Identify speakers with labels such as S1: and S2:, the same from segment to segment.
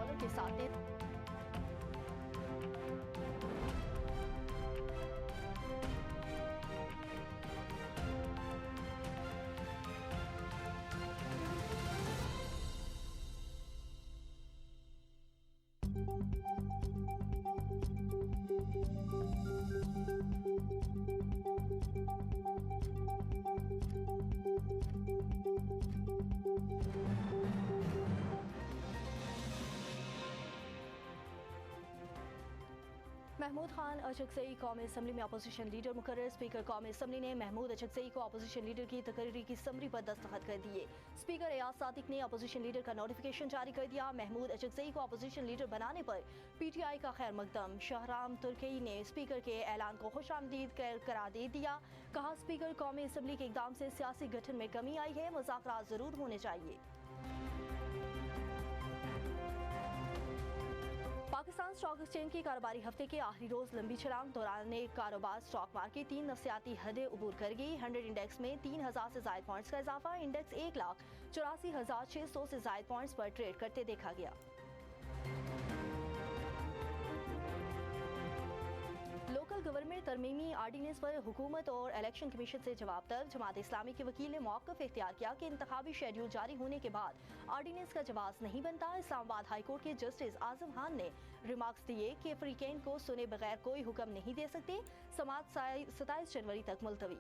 S1: Dollar کے ساتھ محمود خان اچکزئی قومی اسمبلی میں اپوزیشن لیڈر مقرر۔ اسپیکر قومی اسمبلی نے محمود اچکزئی کو اپوزیشن لیڈر کی تقرری کی سمری پر دستخط کر دیے۔ اسپیکر ایاز صادق نے اپوزیشن لیڈر کا نوٹیفیکیشن جاری کر دیا۔ محمود اچکزئی کو اپوزیشن لیڈر بنانے پر پی ٹی آئی کا خیر مقدم شہرام ترکی نے اسپیکر کے اعلان کو خوش آمدید قرار دے دیا۔ کہا اسپیکر قومی اسمبلی کے اقدام سے سیاسی گٹھن میں کمی آئی ہے، مذاکرات ضرور ہونے چاہیے۔ پاکستان اسٹاک ایکسچینج کی کاروباری ہفتے کے آخری روز لمبی چھلانگ دوران کاروبار اسٹاک مارکیٹ 3 نفسیاتی حدیں عبور کر گئی۔ 100 انڈیکس میں 3000 سے زائد پوائنٹس کا اضافہ، انڈیکس 1,84,600 سے زائد پوائنٹس پر ٹریڈ کرتے دیکھا گیا۔ لوکل گورنمنٹ ترمیمی آرڈیننس پر حکومت اور الیکشن کمیشن سے جواب طلب۔ جماعت اسلامی کے وکیل نے موقف اختیار کیا کہ انتخابی شیڈول جاری ہونے کے بعد آرڈیننس کا جواز نہیں بنتا۔ اسلام آباد ہائی کورٹ کے جسٹس اعظم خان نے ریمارکس دیے کہ فریقین کو سنے بغیر کوئی حکم نہیں دے سکتے۔ سماعت 27 جنوری تک ملتوی۔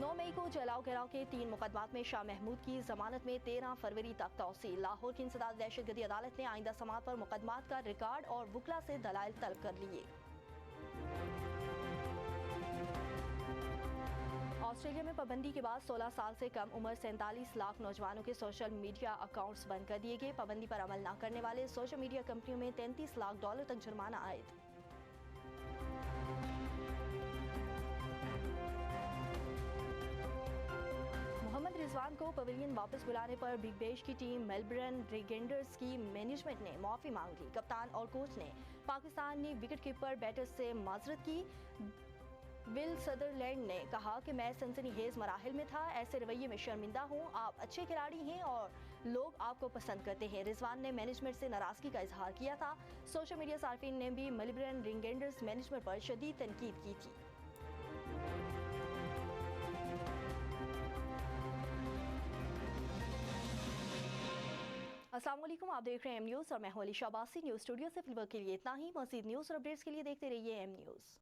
S1: 9 مئی کو جلاؤ گراؤ کے 3 مقدمات میں شاہ محمود کی ضمانت میں 13 فروری تک توسیع۔ لاہور کی انسداد دہشت گردی عدالت نے آئندہ سماعت پر مقدمات کا ریکارڈ اور وکلا سے دلائل طلب کر لیے۔ آسٹریلیا میں پابندی کے بعد 16 سال سے کم عمر 47 لاکھ نوجوانوں کے سوشل میڈیا اکاؤنٹس بند کر دیے گئے۔ پابندی پر عمل نہ کرنے والے سوشل میڈیا کمپنیوں میں $33 لاکھ تک جرمانہ عائد۔ محمد رضوان کو پویلین واپس بلانے پر بگ بیش کی ٹیم میلبرن ریگینڈرز کی مینجمنٹ نے معافی مانگ لی۔ کپتان اور کوچ نے پاکستانی وکٹ کیپر بیٹرز سے معذرت کی۔ ول سدرلینڈ نے کہا کہ میں سنسنی خیز مراحل میں تھا، ایسے رویے میں شرمندہ ہوں، آپ اچھے کھلاڑی ہیں اور لوگ آپ کو پسند کرتے ہیں۔ رضوان نے مینجمنٹ سے ناراضگی کا اظہار کیا تھا۔ سوشل میڈیا صارفین نے بھی میلبرن ریگینڈرز مینجمنٹ پر شدید تنقید کی تھی۔ السلام علیکم، آپ دیکھ رہے ہیں ایم نیوز اور میں ہوں علی شہبازی۔ نیوز اسٹوڈیو سے فی الوقت کے لیے اتنا ہی۔ مزید نیوز اور اپڈیٹس کے لیے دیکھتے رہیے ایم نیوز۔